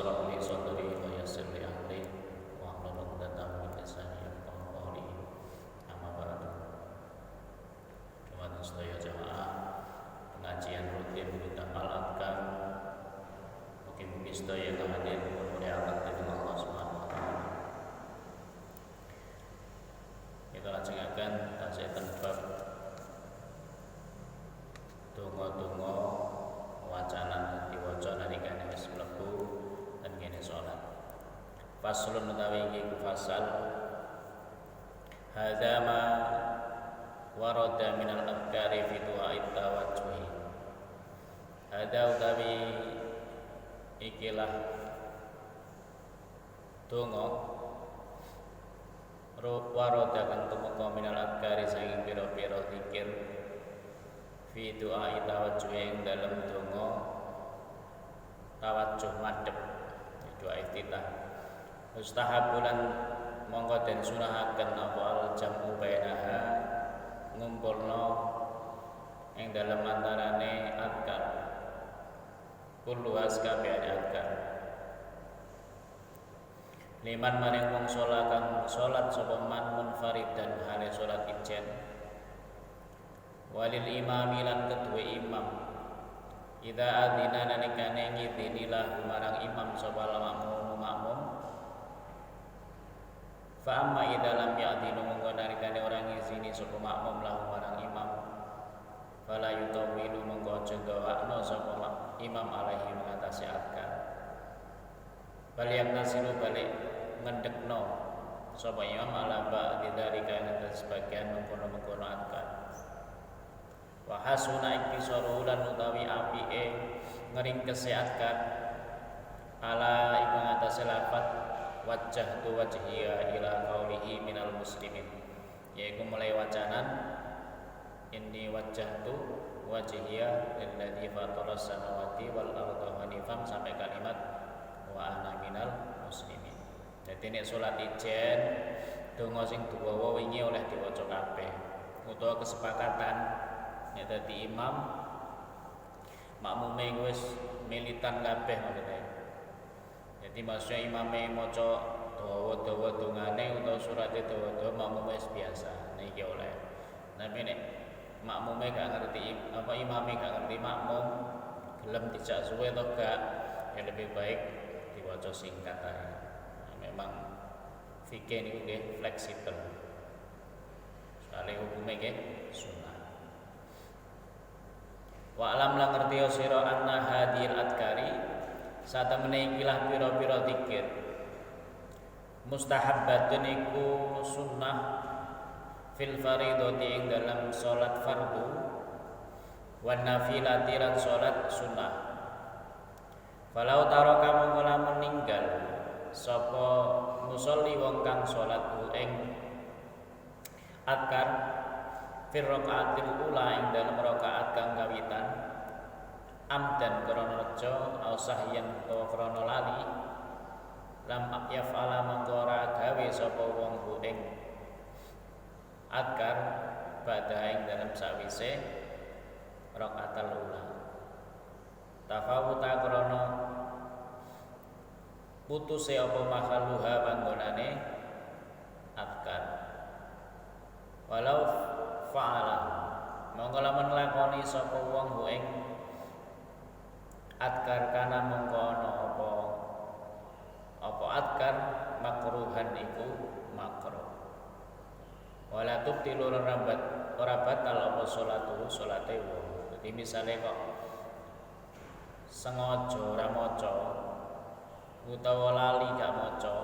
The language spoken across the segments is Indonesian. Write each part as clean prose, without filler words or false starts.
ishrah li sadri wa yassir li amri wahlul 'uqdatam min lisani yafqahu qawli. Amma ba'du. Jemaah sedaya jamaah pengajian rutin kita Al-Adhkar. Mugi-mugi sedaya hadir memuliakan dening Allah Subhanahu wa taala. Kita lajengaken tasih bab donga-donga wacana diwaca nalikane wis mlebu lan kene salat. Faslun utawi iki fasal hadza ma warada minal adhkari fi du'a'it tawajjuh. Hadza utawi ikilah donga warada kang tumeka minal adhkari saking pira-pira zikir fi du'a'it tawajjuh ing dalem donga tawajjuh madhep doa iftitah. Mustahabulan mongko den sunahaken apa al jam'u bainaha ngumpulno ing dalem antarane adhkar kullu kabehane adhkar liman maring wong kang salat sapa man munfaridan hale salat ijen walil imami lan kedue imam idza adzina nalikane ngidinilah marang imam sapa makmum fa amma idza lam ya'dinu mongko nalikane ora ngizini sapa makmum lah marang imam fala yutawilu mongko aja gawakno sapa imam alaihi mengatasi adhkar balik nasilu balik ngendekno sapa imam ala ba'di dzalika ing sebagian mengkono-mengkono adhkar. Wa hasuna iktisaru lan utawi apike ngringkese adhkar ala iku ngatasé lafaz wajjahtu wajhiya ila qaulihi minal muslimin, yaiku mulai wacanan inni wajjahtu wajhiya lilladzi fataras samawati wal arda hanifan sampai kalimat wa ana minal muslimin. Dadi nek salat ijen donga sing duwawa wingi oleh diwaca kabeh utawa kesepakatan nek dadi imam makmume wis militan kabeh maksudnya. Jadi maksudnya imame maca dawa-dawa dongane utawa surate dawa-dawa makmume wis biasa. Nek iki oleh. Tapi nek makmume gak ngerti apa imame gak ngerti makmum gelem dijak suwe to gak, ya lebih baik diwaca singkat ae. Memang fikih niku nggih fleksibel. Soale hukume nggih sunah. Wa alam la ngerti sira anna hadhil adhkari satemene ikilah pira-pira zikir mustahabbatun iku sunnah fil fardhati ing dalam salat fardu wan nafilati lan salat sunnah. Falau taraka mongko lamun ninggal sapa musolli wong kang salat ing adhkar fir rakaatil ula ing dalem rakaat kang kawitan amdan krana reja au sahyan utawa krana lali lam yaf'ala mongko ora gawe sapa wong ku ing adhkar badha ing dalem sawise rakaatul ula tafawuta krana putuse apa makhaluha panggonane adhkar walau fa'ala mongko lamun nglakoni sapa wong ing adhkar kana mongko ana apa adhkar makruhan iku makruh wala tubtilu ora batal apa salate wong. Dadi misale kok sengaja ora maca utawa lali gak maca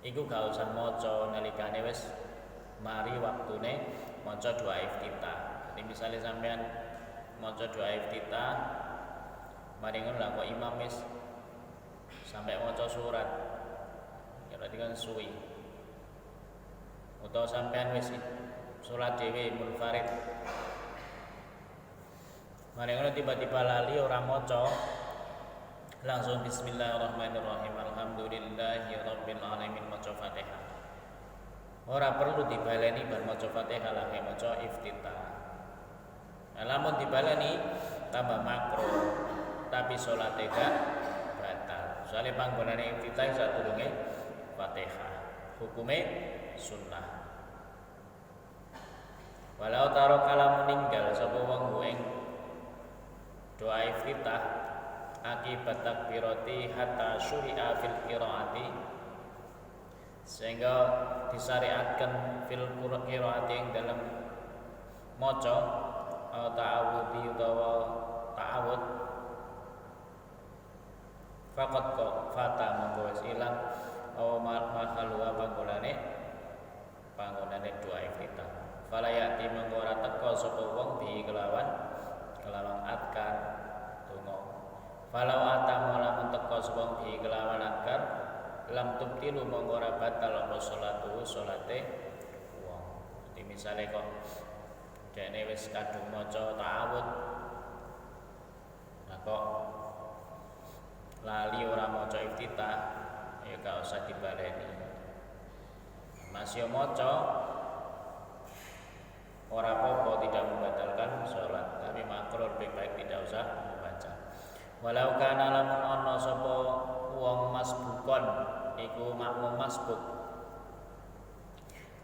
iku gak usah maca nalikane wis mari waktune maca doa iftitah. Jadi misalnya sampean maca doa iftitah mari ngono lah kok imam wis sampai maca surat ya berarti kan suwi utawa sampean wis salat dhewe munfarid mari ngono tiba-tiba lali ora maca langsung bismillahirrahmanirrahim alhamdulillahi rabbil alamin maca Fatihah. Ora perlu dibaleni bar maca Fatihah lah maca iftitah. Nah, lamun dibaleni tambah makruh, tapi salate gak Soale panggonane iftitah sadurunge Fatihah. Hukume sunnah. Walau taro kala meninggal sapa wong ing doa iftitah akibat takbirati hatta syuri'a fil qiraati sehingga disyariatkan fil qiraati ing dalam maca atau ta'awudhi utawa ta'awud faqat kok fata monggo wis ilang aw mahalwa panggonane doa iftitah fala yati monggo ora teka sapa wong bi kelawan adkar donga falau atamu lamun teka sapa wong bi kelawan adkar lam tubtilu monggo ora batal apa salate wong. Dadi misale kok dene wis kadung maca ta'awud nah kok lali ora maca iftitah ya gak usah dibaleni. Masih maca ora apa-apa, tidak membatalkan sholat, tapi makruh lebih baik tidak usah membaca. Walau kana lamun ana sapa wong masbukon iku makmum masbuk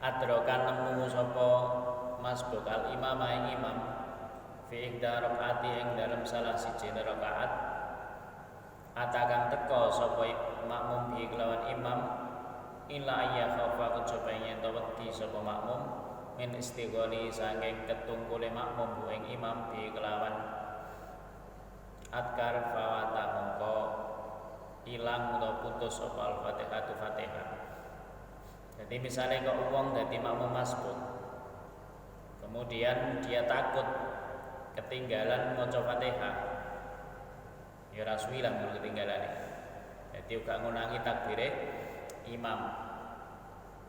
adrokan nemu sapa masbuk al imam ing imam fi ihda rakaati ing dalam salah siji rakaat atakan teka sapa makmum bi kelawan imam illa ayya khafa kejaba yen to wedi sapa makmum min istigholi saking ketungkule makmum ing imam bi kelawan adkar fawata mongko ilang utawa putus apa Fatihah. Jadi misalnya kok wong dadi makmum masbuk kemudian dia takut ketinggalan maca Fatihah ya ora suwi lah ketinggalan. Jadi uga ngunangi takbire imam.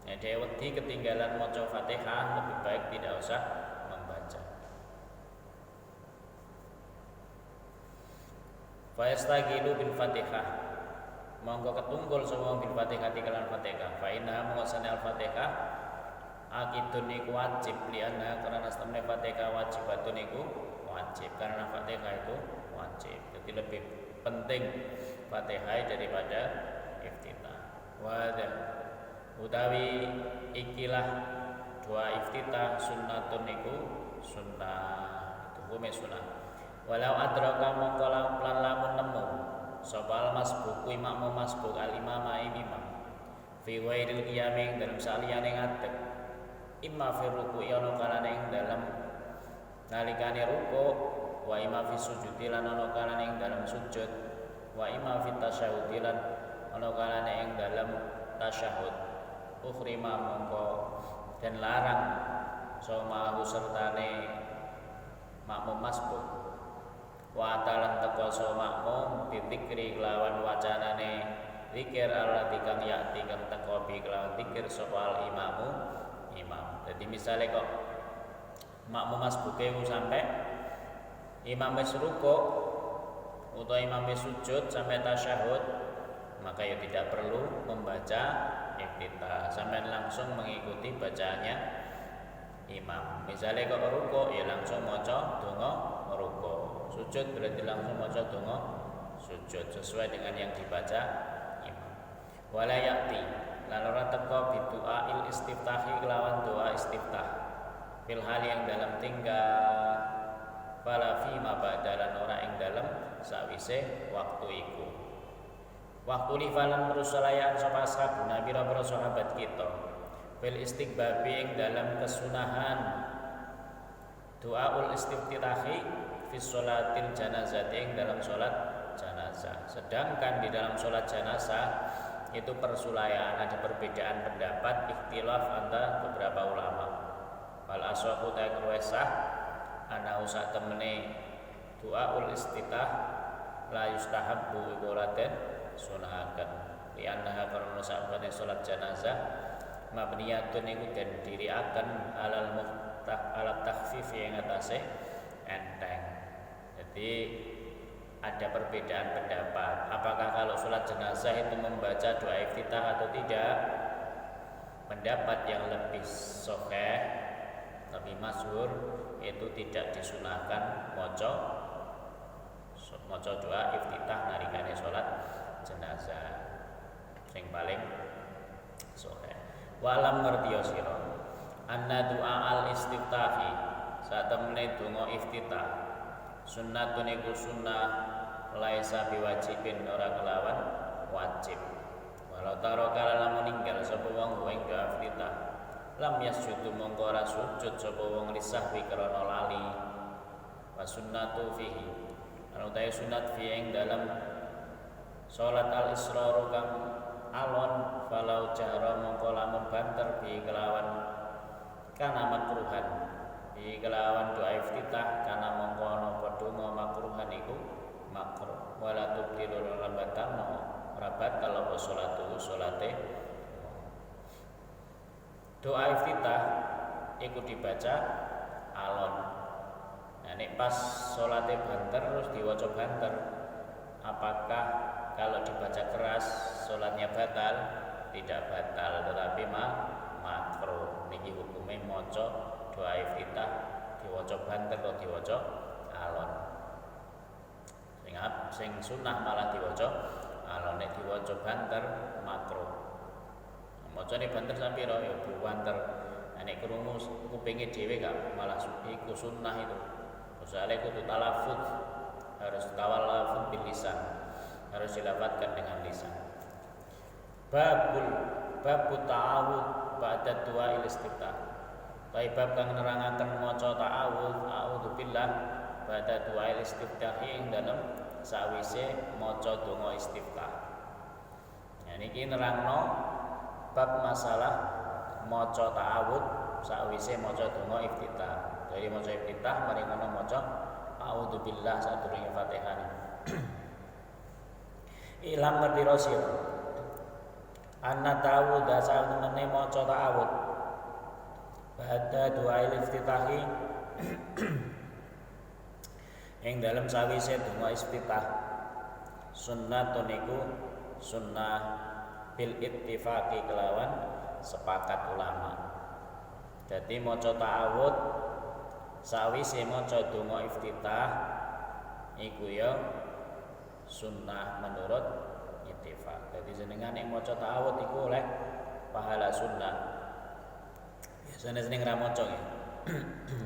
Ya dia wedi ketinggalan maca Fatihah lebih baik tidak usah membaca. Fa yastagilu bil Fatihah. Monggo ketunggul semua bil Fatihah tikalan Fatihah. Fa inna mengosane al-Fatihah akidun iku wajib lianna karena setemene Fatihah wajibatun iku wajib karena Fatihah itu wajib. Jadi lebih penting Fatihah daripada iftitah. Wadah utawi ikilah doa iftitah sunnatun iku sunnah itu hukum sunnah. Walau adraka mongko lan lamun nemu sapa masbuk makmum masbuk al imam fi ghairil qiyam dalam saliyane ngadeg imma fi ruku'i ana kalane ing dalam nalikane ruku wa imma fi sujudi lan ana kalane ing dalam sujud wa imma fi tasyahud lan ana kalane ing dalam tasyahud ukhrima mongko dan larang somahu sertane makmum masbuk wa talan teko so makmum bitikri kelawan wacanane zikir alati kang yakti kang teko bi kelawan zikir sapa imam. Jadi misalnya kok makmum masbuke sampai imam wis ruku utawa imam wis sujud sampai tasyahud maka ya tidak perlu membaca iftitah, sampai langsung mengikuti bacaannya imam. Misalnya kok ruku ya langsung maca donga ruku, sujud berarti langsung maca donga sujud sesuai dengan yang dibaca imam. Wala yati lan ora teka bidu'a il istiftahi kelawan doa istiftah fil hal yang dalam tinggal fala fi ma ba'dalan ora ing dalam sawise waktu iku. Waktu li falan rusulayan sapa ashabuna bira-bira sahabat kita fil istighbabi ing dalam kesunahan doaul istiftahi fi sholatil janazah ing dalam salat jenazah. Sedangkan di dalam salat jenazah itu persulayan, ada perbedaan pendapat ikhtilaf antara beberapa ulama. Wal aswahu ta'ruwesah ana usah temene doaul istiftah la yustahabbu ibolaten sunahaken liannaha karena sahabat salat jenazah mabniyatun iku den diriaken alal alat takhfif yang atase enteng. Jadi ada perbedaan pendapat apakah kalau sholat jenazah itu membaca doa iftitah atau tidak. Pendapat yang lebih sahih, lebih masyhur itu tidak disunahkan maca doa iftitah nalikane sholat jenazah. Walam ngertiya sira anna du'a al istiftahi saat temene donga iftitah sunnatun iku sunnah laisa biwajibin ora kelawan wajib. Walau taro kala lamun ninggal sapa wong ing iftitah lam yasjudu mongko ora sujud sapa wong lisahwi krana lali. Wa sunnatu fihi anu tae sunat fi ing dalam salat al israru kang alon falau jahra mongko lamun banter bi kelawan kana makruhan bi kelawan doa iftitah kana mongko napa donga makruhan iku makruh wala tubtilu rabatan rabat kalau salate doa iftitah iku dibaca alon. Nah nek pas salate banter terus diwaca banter, apakah kalau dibaca keras salatnya batal? Tidak batal, tetapi makruh. Niki hukume maca doa iftitah diwaca banter atau diwaca alon. Sing sunah malah diwaca alon, nek diwaca banter makruh. Macane banter sampai ro ya banter. Nek krungu kupinge dhewe gak malah iku sunah itu. Soalnya kudu talafuz, harus tawallafuz bil lisan, harus dilafadzkan dengan lisan. Babut ta'awud ba'da du'a istiftah. Bab kang nerangaken maca ta'awud, a'udzubillah ba'da du'a istiftah ing dalem sawise maca donga istiftah. Nah niki nerangno bab masalah maca ta'awud sawise maca donga iftitah. Dari maca iftitah mari ngono maca a'udzubillah sadurunge Fatihah. Ilam ngerti sira anna ta'awud asal temene maca ta'awud ba'da doa iftitahi ing dalem sawise donga iftitah sunnatun iku sunnah bil ittifaqi kelawan sepakat ulama. Jadi maca ta'awud sawise maca donga iftitah iku ya sunnah menurut ittifaq. Jadi jenengan nek maca ta'awud iku oleh pahala sunnah. Biasane seneng ra maca ya.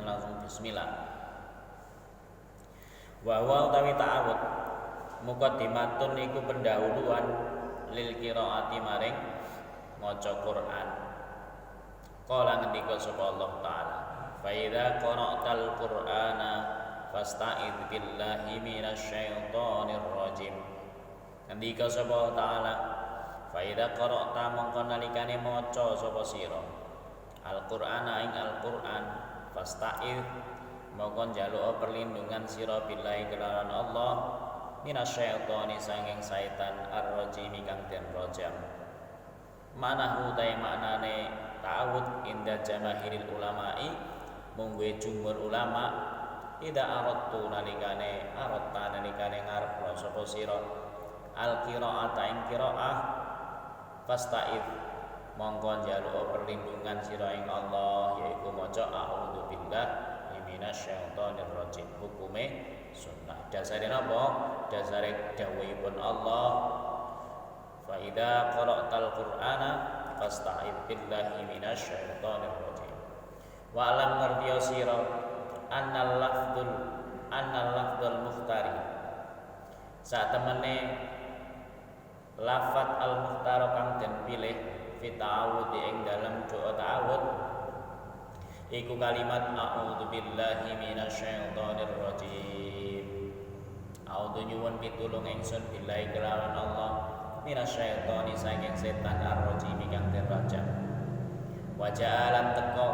Langsung bismillah. Wa huwa utawi ta'awud muqaddimatun iku pendahuluan lil qiraati maring maca Quran. Qala ngendika sapa Allah taala fa idza qara'tal qur'ana fasta'idz billahi minasyaitonir rajim. Ngendika sapa Allah taala fa idza qara'ta mongko nalikane maca sapa sira al-qur'ana ing al-qur'an fasta'idz mongko njaluk perlindungan sira billahi kelawan Allah minasyaitoni sanging syaitan ar-rajim kang den rajam. Manahu ta maknane ta'awud inda jamaahiril ulama'i mungguhe jumhur ulama ida aradtu nalikane ngarep sapa sira al-qira'ata ing qira'ah fasta'id mongko njaluk perlindungan sira ing Allah yaiku maca a'udzubillah minasyaitonir rajim. Hukume sunnah. Dasare napa? Dasare dawuhipun Allah fa idza qara'tal qur'ana fasta'id billahi minasyaitonir rajim. Wa alam ngertiya sira annal lafdzul mukhtari sak temene lafat al mukhtar kang den pilih fi ta'awud ing dalam doa ta'awud iku kalimat a'udzubillahi minasyaitonir rajim. A'udzu nyuwun pitulung ingsun billahi kelawan Allah minasyaitoni saking setan ar-rajim kang den rajam. Wa ja'alan teko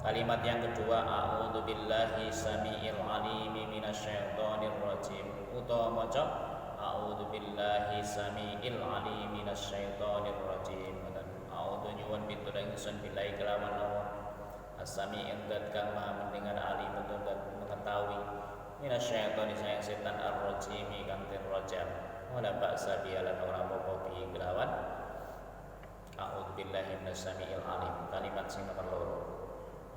kalimat yang kedua a'udzubillahi samiil alim minasyaitonir rajim utawa maca a'udzubillahi samiil alim minasyaitonir rajim. A'udzu nyuwun pitulung ingsun billahi kelawan Allah as-sami'in dat kang maha mendengar alim dat mengetahui minasyaitonir sayang setan ar-rajim kang den rajam. Wala ba'sa bi'alan ora apa-apa bi kelawan a'udzubillahi minasyaitonir alim kalimat sing nomor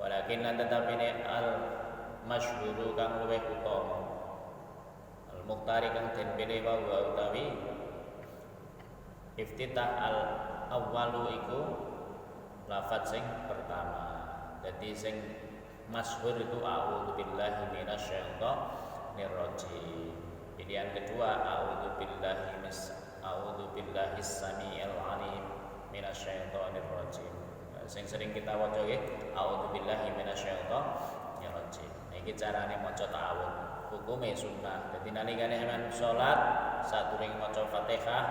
2. Walakin tetapi al masyhuru kang luwih utama al muqtari kang den pilih wa utawi iftitah al awwalu iku lafaz sing pertama. Jadi sing masyhur itu a'udzubillahi minasyaitonir rajim. Pilihan kedua a'udzubillahis samiil alim minasyaitonir rajim. Sing sering kita waca nggih a'udzubillahi minasyaitonir rajim. Iki carane maca ta'awudz. Hukume sunnah. Dadi nalikane sampeyan salat sadurunge maca Fatihah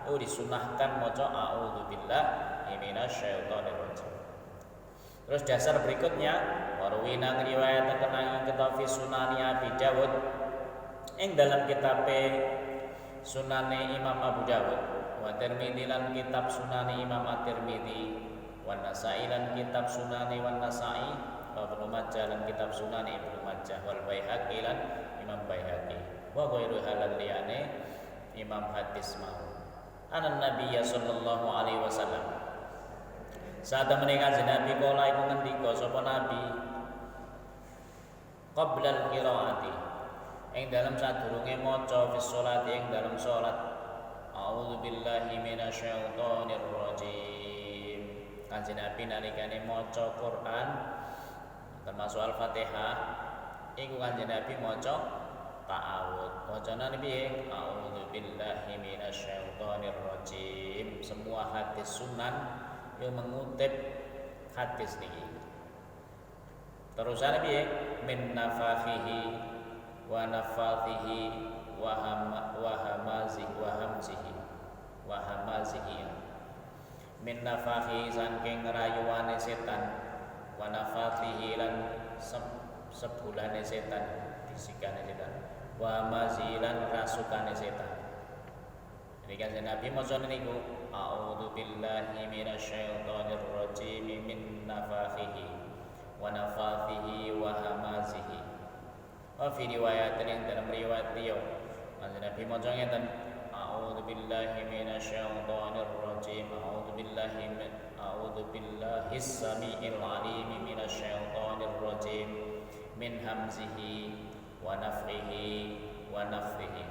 itu disunahkan maca a'udzubillahi minasyaitonir rajim. Terus dasar berikutnya warwina ngriwayataken ing kitab Sunani Abi Dawud ing dalam kitab Sunane Imam Abu Dawud wa Tirmidzi lan kitab Sunani Imam At-Tirmidzi wa Nasa'i lan kitab Sunani wan Nasa'i wa Ibnu Majah lan kitab Sunani Ibnu Majah wal Baihaqi lan Imam Baihaqi wa ghairu halal liyane Imam hadis mau anan Nabi sallallahu alaihi wasallam saat menikah Nabi kala iku ngendika sapa Nabi qabla al-qiraati ing dalam sadurunge maca fi sholati ing dalam salat a'udzubillahi minasyaitonir rajim. Kanjeng Nabi nalikane maca Quran termasuk Al-Fatihah iku kanjeng Nabi maca ta'awudz. Wacana piye? A'udzubillahi minasyaitonir rajim. Semua hadis sunan yang mengutip hadis niki. Terusane piye? Min nafakhihi wa nafathihi wa hamazihi min nafakhi saking ngrayuane setan wa nafathihi lan sebulane setan bisikane setan wa hamazilan rasukane setan. Ini kan Nabi maca niku a'udzubillahi minasyaitonir rajim min nafakhihi wa nafathihi wa hamazihi. Wa fi riwayat yang dalam riwayat beliau Kanjeng Nabi maca ngeten a'udzubillahi minasyaitonir rajim a'udzubillahis samiil alim minasyaitonir rajim min hamzihi wa nafthihi wa nafthihi.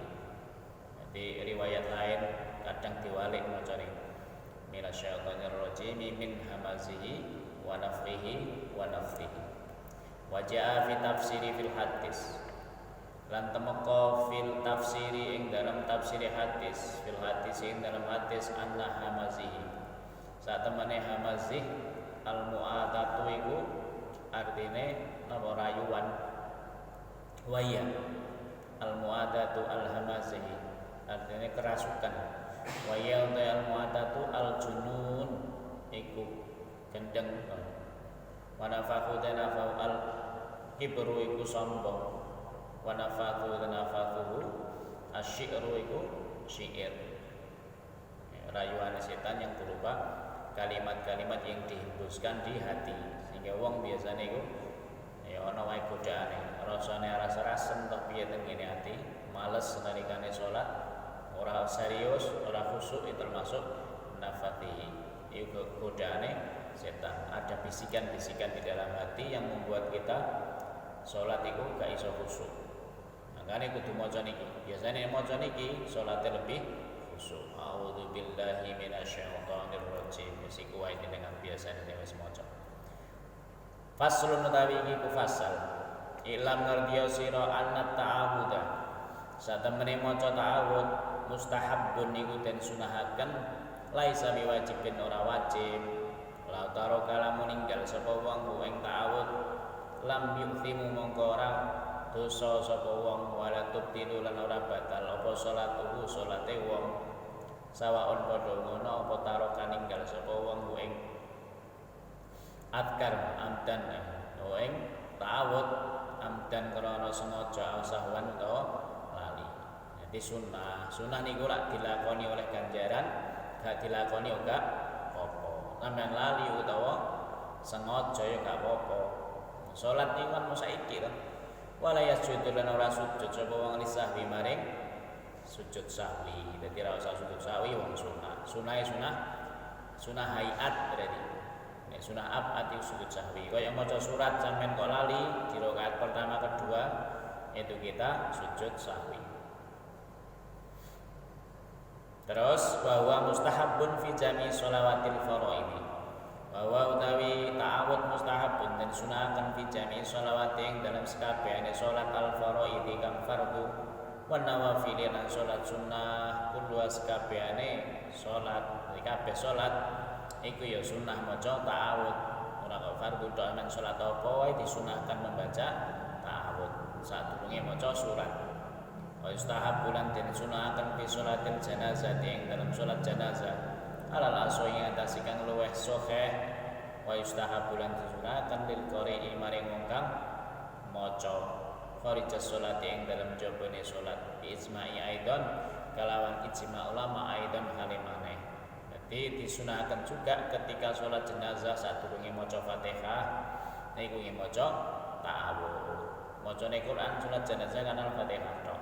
Di riwayat lain kadang diwalik macane minasyaitonir rajim min hamazihi wa nafthihi wa nafthihi. Wajah fi tafsiri fil hadis lan temeka fil tafsiri ing dalam tafsiri hadis fil hadis ing dalam hadis anna hamazihi saat temene hamazih al mu'atatu iku artine napa rayuan waya al mu'atatu al hamazihi artine kerasukan waya al mu'atatu al junun iku gendeng wa nafakhu tanafau al kibru iku sombong wa nafakhu tanafakhu asyiru iku syair. Rayuan setan yang berupa kalimat-kalimat yang dihembuskan di hati sehingga wong biasanya iku ya ana wae godaane rasane rasa-rasen tok piye teng ngene ati males nalikane salat ora serius ora khusyuk termasuk nafati iku godaane setan. Ada bisikan-bisikan di dalam hati yang membuat kita sholat itu gak iso khusyuk. Makanya kudu maca niki. Biasanya maca niki sholatnya lebih khusyuk. A'udzubillahi minasyaitonir rajim. Siku wae dengan biasanya wis maca. Faslun utawi iki ku fasal. Ilam ngerdiya sira anna ta'awudha. Satemene maca ta'awudz mustahabbun niku den sunahaken laisa biwajibin ora wajib. La taro kalamu ninggal sapa wong ing ta'awudz lam yu'thimu mongko ora dosa sapa wong wala tubtilu lan ora batal apa salatuhu salate wong sawaon padha ngono apa taro kaninggal sapa wong ing adkar amdan ing ta'awudz amdan krana sengaja sahwan utawa lali. Jadi sunah niku lak dilakoni oleh ganjaran gak dilakoni ora sampeyan lali utawa sengaja ya gak apa-apa. Salat niku kan mosaiki to. Wala yasjudu lan ora sujud sapa wong lisahwi maring sujud sahwi. Dadi ora usah sujud sahwi wong sunah. Sunah hayat berarti. Nek sunah abad itu sujud sahwi. Kaya maca surat sampeyan kok lali di rakaat pertama kedua itu kita sujud sahwi. Terus bahwa mustahabun fi jami sholawatil faraidi. Bahwa utawi ta'awud mustahabun dan sunahaken fi jami'i sholawati ing dalam sekabehane salat al-faraidhi kang fardu wa nawafil lan salat sunnah kullu sekabehane salat kabeh salat iku ya sunnah maca ta'awud ora kok fardu tok men salat apa wae disunahkan membaca ta'awud sadurunge maca surat. Wa yustahabbu lan den sunahaken fi sholatil janazah ing dalam salat janazah alal asoi ngatasi kang luweh sahih wa yustahabbu lan disunahkan lil qari'i maring wong kang maca kharijas sholati ing dalam jabane salat bi ijma'i aidon kalawan ijma' ulama aidon halimane. Jadi disunahkan juga ketika sholat jenazah sadurunge maca Fatihah niku nggih maca ta'awud. Macane Quran sholat jenazah kan Al-Fatihah tok.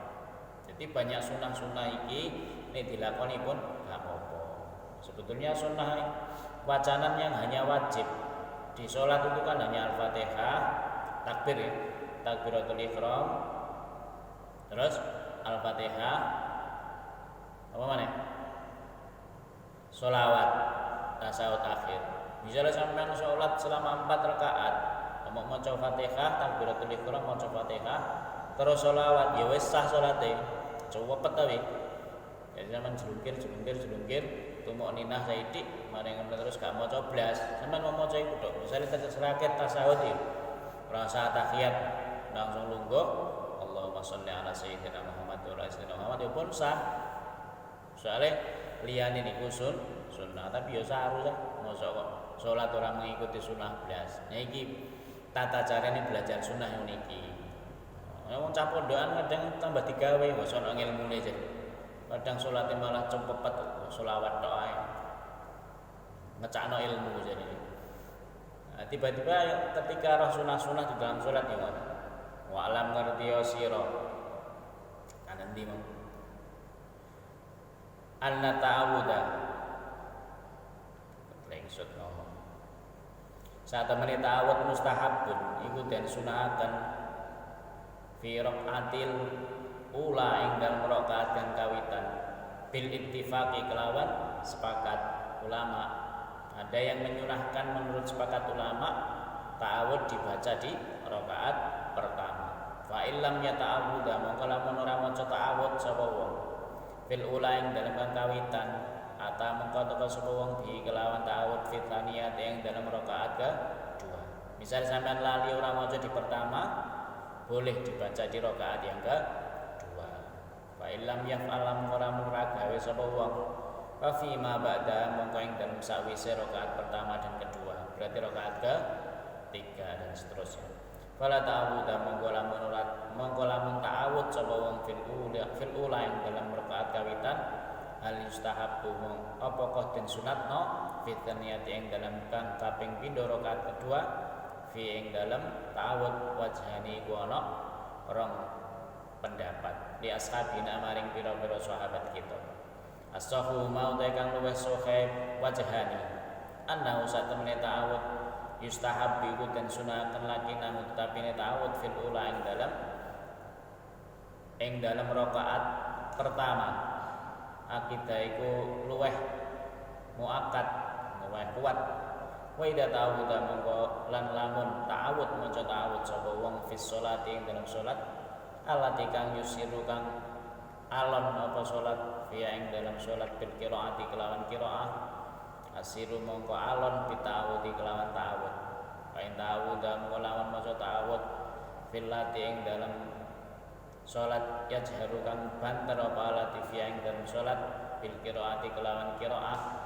Jadi banyak sunah-sunah iki nek dilakoni pun gak apa-apa. Sebetulnya sunnah wacanan yang hanya wajib di sholat itu kan hanya Al-Fatihah, takbir ya, takbiratul ihram, terus Al-Fatihah, apa mana? Sholawat, tasawuf akhir. Misalnya sampean sholat selama 4 rakaat, mau maca Fatihah, takbiratul ihram, maca Fatihah, terus sholawat, ya wis sah sholate. Coba petawi. Ya zaman jelungkir tumuk ninah saidik maring terus gak maca blas. Sampeyan mau maca iku tok. Misale terserake tasawuf iki. Rasa tahiyat langsung lungguh. Allahumma sholli ala sayyidina Muhammad wa ala sayyidina Muhammad ya pun sah. Soale liyane niku sunnah tapi ya saru sah. Mosok kok salat ora mengikuti sunnah blas. Nah iki tata carane belajar sunnah yang niki. Wong cah pondokan kadang tambah digawe kok sono ngilmune aja. Kadang sholatnya malah cepet sholawat tok ae. Ngecakno ilmu jadi. Nah, tiba-tiba ketika roh sunah-sunah di dalam sholat ya ngono. Wa alam ngerti sira. Kanan ndi mau. Anna ta'awuda. Lengsut ngomong. Saat temene ta'awud mustahabun iku den sunahaken fi raqatil ula ing dalem rakaat kang kawitan bil ittifaqi kelawan sepakat ulama. Ada yang menyunahkan menurut sepakat ulama ta'awud dibaca di rakaat pertama. Fa illam yata'awudha mongko lamun ora maca ta'awud sapa wong fil ula ing dalem kang kawitan ata mongko teka sapa wong bi kelawan ta'awud fi tsaniyat ing dalem rakaat kedua. Misal sampean lali ora maca di pertama boleh dibaca di rakaat yang kedua. Fa illam yaf'alam ora gawe sapa wong fa fi ma ba'da mongko ing dalem sawise rakaat pertama dan kedua berarti rakaat ketiga dan seterusnya. Fala ta'awud mongko lamun ta'awud sapa wong fil ula ing dalam rakaat kawitan hal yustahabbu apa kok den sunatno fi tsaniyati ing dalam kang kaping pindho rakaat kedua fi ing dalam ta'awud wajhani ku ana rong pendapat di ashabina maring pira-pira sahabat kita. As-sahu mau ta kang luwih sahih wajhani annahu satamne ta'awud yustahab iku den sunahaken lagi namun tetapi ta'awud fil ula ing dalam rakaat pertama akidah iku luwih muakkad luwih kuat. Wa idza ta'awudha mongko lan lamun ta'awud maca ta'awud sapa wong fi sholati ing dalam salat alati kang yusiru kang alon apa salat fiya ing dalam salat bil qiraati kelawan qiraah asiru mongko alon bita'awudi kelawan ta'awud wa in ta'awudha mongko lawan maca ta'awud fil lati ing dalam salat yajharu kang banter apa alati fiya ing dalam salat bil qiraati kelawan qiraah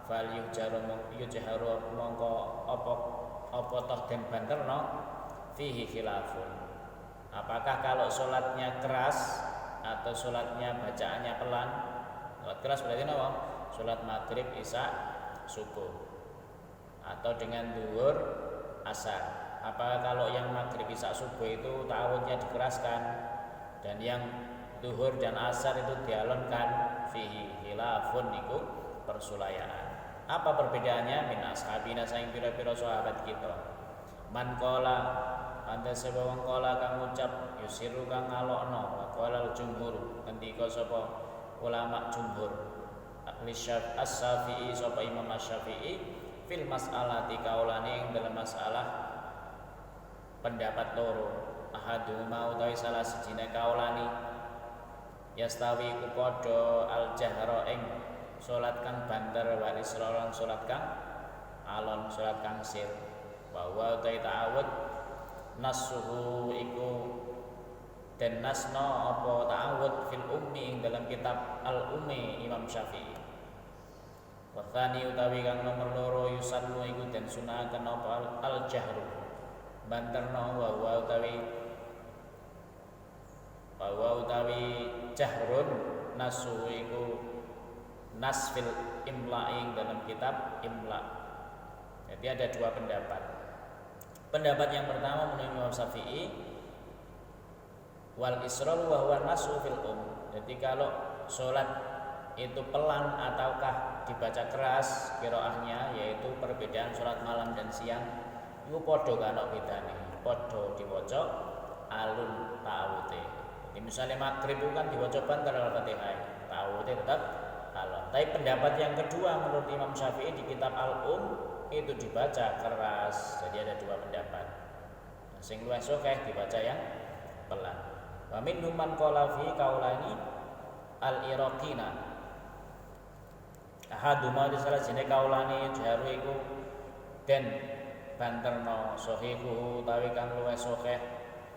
fal yujharu mongko apa toh den banterno fihi khilafun. Apakah kalau sholatnya keras atau sholatnya bacaannya pelan? Sholat keras berarti apa? Sholat maghrib, isya, subuh, atau dengan duhur, asar. Apakah kalau yang maghrib, isya, subuh itu ta'awudnya dikeraskan dan yang duhur dan asar itu dialonkan? Fihi khilafun niku persulayaan. Apa perbedaannya? Min ashabina saing pira-pira sahabat kita. Man qala anda sebawang kola kang ucap yusiru kang ngalokno wa qala jumhur ngendika sapa ulama jumhur as-Syafi'i sapa Imam Asy-Syafi'i fil mas'alati kaulane ing dalam masalah pendapat loro. Ahaduma utawi salah sijine kaulani yastawi ku padha al jahra ing salat kang banter wal isra salat kang alon salat kang sir. Bahwa utawi ta'awud nasuhu iku dan nasno apa ta'awud fil ummi ing dalam kitab al ummi Imam Syafi'i. Wa tsani utawi kang nomor loro yusallu iku den sunahaken apa al jahru banterno wa utawi jahrun nasu iku nasfil imla'ing dalam kitab imla'. Jadi ada dua pendapat. Pendapat yang pertama menurut Imam Syafi'i wal israr wa huwa nasu fil Jadi kalau sholat itu pelan ataukah dibaca keras qiraahnya, yaitu perbedaan sholat malam dan siang, itu podo kana bedane, podo diwaca alun ta'awute. Jadi misalnya maghrib itu kan diwaca banter Al-Fatihah, ta'awute tetap alun. Tapi pendapat yang kedua menurut Imam Syafi'i di kitab itu dibaca keras. Jadi ada dua pendapat. Sing luwih sahih dibaca yang pelan. Wa minhum man qala fi qaulani al-iraqina. Ahaduma di salah jene kaulane jaru iku den banterno sahihu utawi kang luwih sahih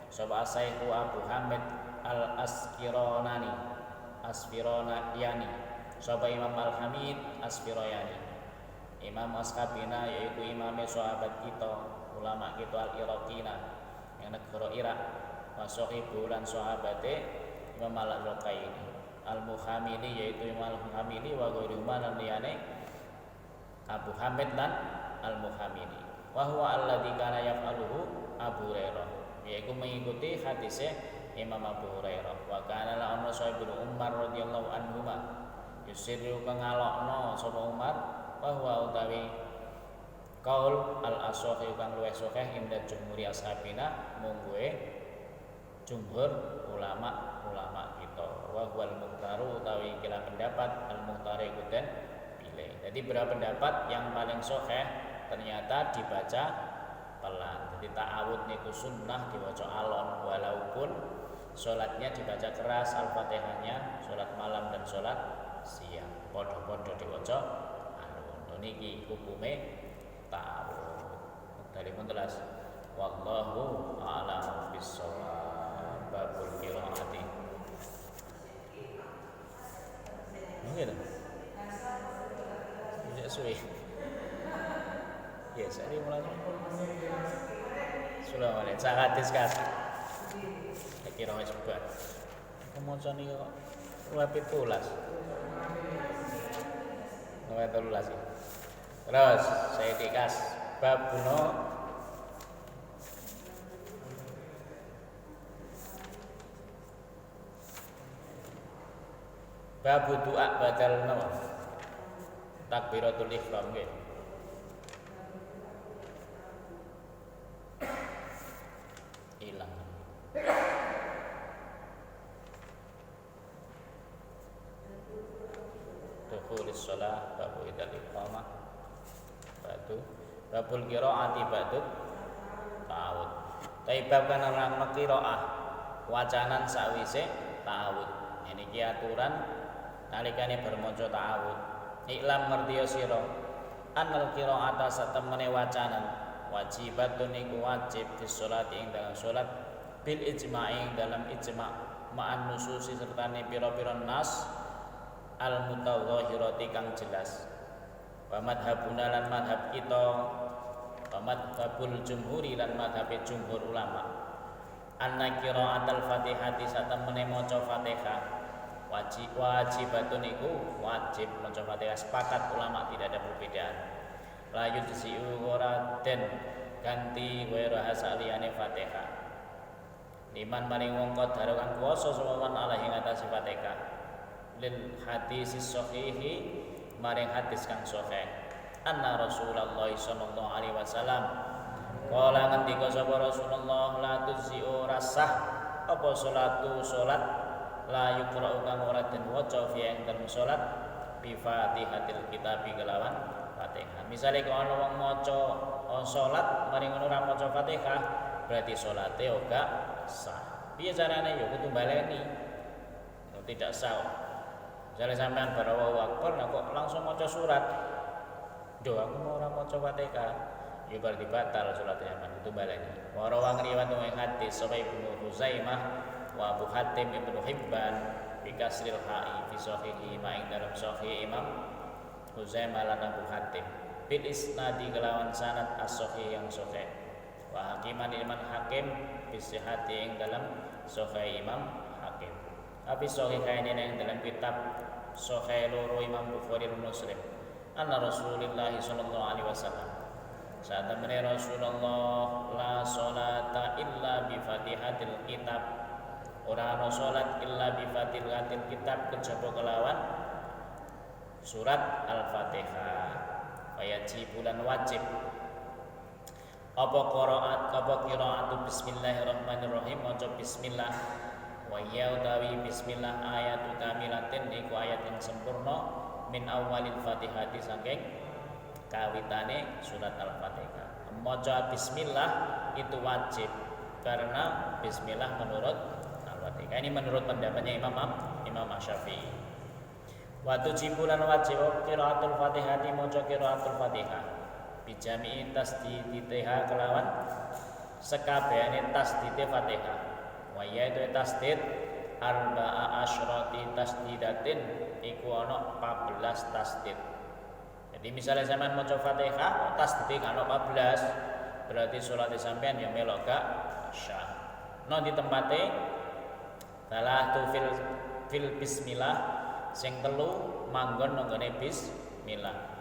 sapa asaihu Abu Hamid al-Asfironani sapa Imam Al-Hamid Asfirayani. Imam Askabina yaitu imame sahabat kita, ulama kita al-Iraqina yang negara Irak, wa sahibu lan sahabate Imam Al-Raqaini. Al-Muhamili yaitu Imam Al-Muhamili wa ghairu man liyane Abu Hamid lan Al-Muhamili. Wa huwa alladzi kana yaf'aluhu Abu Hurairah, yaitu mengikuti hadisnya Imam Abu Hurairah. Wa kana la umar sahibul Umar radhiyallahu anhuma yusiru kangalokno sapa Umar wa huwa utawi qaul al-ashahi kang luwih sahih inda jumhuri ashabina mungguhe jumhur ulama kita. Wa huwal muhtaru utawi kila pendapat al-muhtari kuden pilih. Jadi berapa pendapat yang paling sahih ternyata dibaca pelan. Jadi ta'awud niku sunnah diwaca alon walaupun salatnya dibaca keras Al-Fatihahnya salat malam dan salat siang. Padha-padha diwaca alon. Niki hukume ta'awud. Dari mentelas wallahu a'lam bissawab. Babul qiraati. Mungkin tidak suwi. Ya, saya mulai. Sudah mulai. Saya hadis kas. Kira wis buat. Kemocon iki kok 17. 13. Terus saya dikas babuno babu doa badal nawa takbiratul ihram nggih. Ilang. Dukhulis shalah babu idal iqamah batu babul qiraati batu ta'awud. Taibab kan orang qiraah wacanan sakwise ta'awud. Ini aturan nalikane bermaca ta'awud. Iklam ngertiya sira annal qiraata satemene wacanan wajibatun iku wajib fi sholati ing dalam salat bil ijma'i dalam ijma' ma'an nususi sertane pira-pira nas al mutawahhirati kang jelas. Wa madhabuna lan madhab kita wa madhabul jumhuri lan madhabe jumhur ulama anna qiraatul fatihati satemene maca Fatihah wajibatun iku wajib maca Fatihah. Sepakat ulama tidak ada perbedaan. La yujzi'u ora den ganti wa hasaliyane Fatihah. Liman maring wong qadar kang kuwasa sapa man ala ing atase Fatihah. Lil hadis sahihi maring hadis kang sahih. Anna Rasulullah sallallahu alaihi wasallam qala ngendika sapa Rasulullah la tuzzi'u rasah apa salat la yuqra'u kang ora den waca fi ing dalem salat bi Fatihatil kitab kelawan Fatihah. Misale kok ana wong maca salat mari ngono ora maca Fatihah, berarti salate ora sah. Piye carane ya kudu baleni. Tidak sah. Misalnya sampean bar Allahu Akbar kok langsung maca surat. Duh aku mau ora maca Fatihah. Ya berarti batal salatnya man itu baleni. Wa rawang riwayat hadis sahih Ibnu Huzaimah wa Abu Hatim Ibnu Hibban bi kasril ha'i fi sahihi ma ing dalam sahih Imam Huzaimah lan Abu Hatim bil isnadi kelawan sanad as-sahih yang sahih wa hakiman Imam Hakim bi sihhati ing dalam sahih Imam Hakim. Tapi sahih kaine yang dalam kitab sahih loro Imam Bukhari dan Muslim. Anna Rasulullah sallallahu alaihi wasallam saat temene Rasulullah la salata illa bi Fatihatil kitab. Ora ana salat illa bi Fatihatil kitab kejaba kelawan surat Al-Fatihah. Bulan wajib apa qiraatu bismillahirrahmanirrahim maca bismillah wa ya utawi bismillah ayatu kamilatin iku ayat yang sempurna min awalil Fatihati saking kawitane surat Al-Fatihah. Maca bismillah itu wajib karena bismillah menurut Al-Fatihah. Ini menurut pendapatnya Imam Syafi'i. Waktu cipulan wajib qiraatul Fatihati maca qiraatul Fatihah bijami'i tasdiditiha kelawan sekabehane tasdite Fatihah. Wa yaitu tasdid arba'a asyrati tasdidatin iku ana 14 tasdid. Jadi misalnya sampean maca Fatihah tasdide kan 14 berarti salat sampean ya melok gak syah. No di tempate salah tu fil bismillah sing telu manggon nggone bismillah.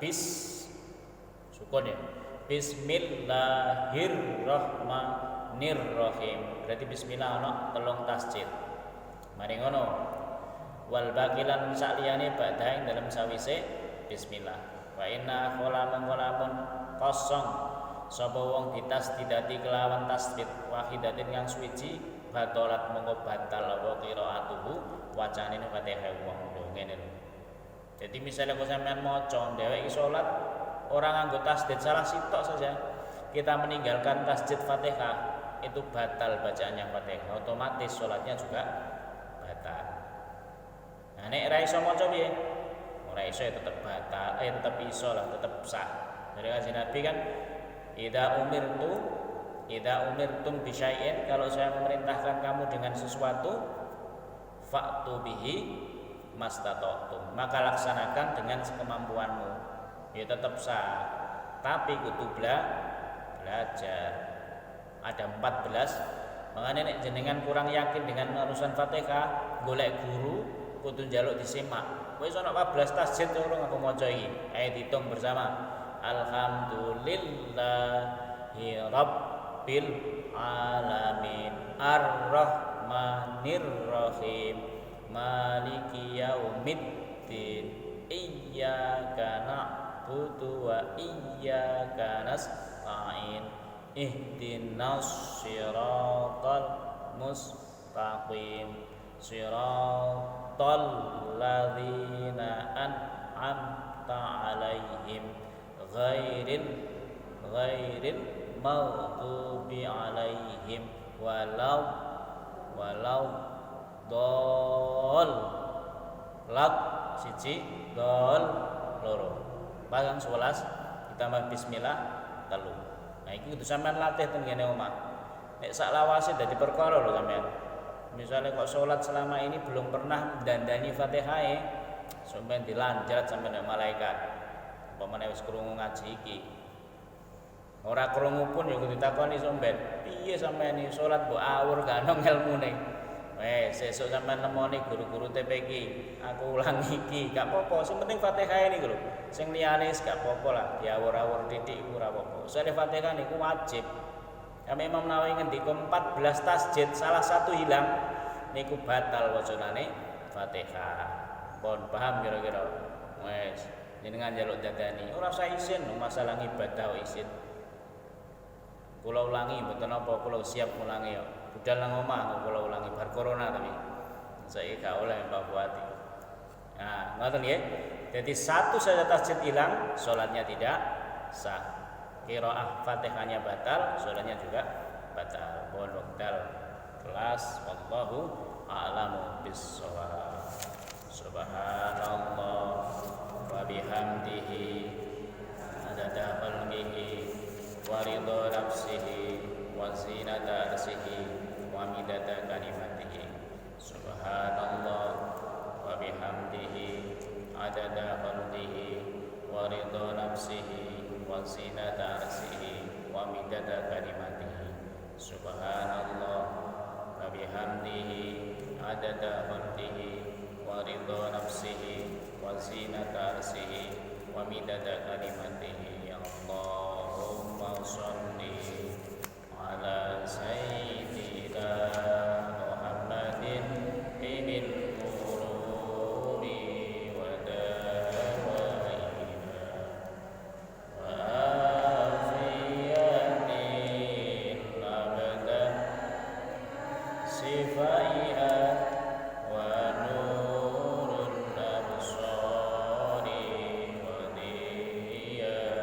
Sukun ya. Bismillahirrahmanirrahim. Berarti bismillah ana telung tasdid. Mari ngono. Wal baqilan sakliyane badha ing dalam sawise bismillah. Wa inna kholamun kosong sapa wong ditasdidati kelawan tasdid wahidatin kang suwiji batalat mongko batal apa qiraatuhu wacane Fatihah wong ngene lho. Jadi misalnya kok sampean maca dhewek iki salat orang nganggo tasdid salah sitok saja kita meninggalkan tasdid Fatihah itu batal bacaannya Fatihah, otomatis salatnya juga batal. Nah nek ra iso maca piye? Ora iso ya tetep batal, tetep iso lah, tetep sah. Dari kanjeng Nabi kan idza umirtum bi syai'in, kalau saya memerintahkan kamu dengan sesuatu fa'tu bihi mastata'tum, maka laksanakan dengan sekemampuanmu. Ya tetap sah, tapi kudu belajar. Ada 14. Makanya nek jenengan kurang yakin dengan urusan Fatihah, golek guru kudu njaluk disimak. Wis ana 14 tasjid urung aku maca iki. Ayo ditung bersama. Alhamdulillahi rabbil alamin arrahmanir rahim maliki yaumiddin iyyaka na'budu wa iyyaka nasta'in ihdinas siratal mustaqim siratal ladzina an'amta 'alaihim ghairil maghdubi 'alaihim walau dol lak siji dol loro bagang 11 ditambah bismillah telu. Nah iki kudu sampean latih teng kene omah. Nek sak lawase dadi perkara lho sampean. Misalnya kok salat selama ini belum pernah dandani Fatihah sampean dilanjat sampean malaikat. Umpamane wis krungu ngaji iki. Ora krungu pun ya kudu ditakoni sampean. Piye sampean iki salat mbok awur gak ono ilmune. Sesuk sampean nemoni guru-guru TPQ, aku ulangi iki, gak apa-apa, sing penting Fatihah niku lho. Sing liyane gak apa-apa lah, diawur-awur titik iku ora apa-apa. Soale Fatihah niku wajib. Kami Imam Nawawi ngendika 14 tasjid, salah satu hilang niku batal wacanane Fatihah. Pun paham kira-kira? Wes, jenengan njaluk dadani, ora usah isin masalah ibadah isin. Kula ulangi mboten apa, kula siap ngulangi ya. Budal nang omah kula ulangi bar corona tapi saiki gak oleh Mbak Buati. Nah, ngoten nggih. Jadi satu saja tasjid hilang, sholatnya tidak sah. Qiraah Fatihahnya batal, sholatnya juga batal. Wal kelas wallahu a'lamu bis-shawab. Subhanallah wa bihamdihi adada khalqihi wa ridha nafsihi wa zinata arsihi wa midada kalimatihi. Subhanallah wa bihamdihi adada khalqihi wa ridha nafsihi wa zinata arsihi wa midada kalimatihi. Subhanallah wa bihamdihi adada khalqihi wa ridha nafsihi wa zinata arsihi wa midada kalimatihi. Allahumma sholli ala sayyidina Muhammadin ibn quruni wa dawaina wa afiyatin abada sifaiha wa nurun absari wa diyaiha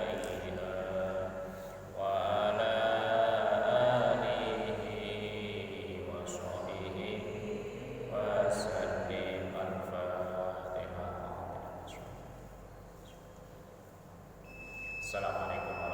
wa ala alihi wa sahbihi wa sallim. Al-Fatihah. Assalamualaikum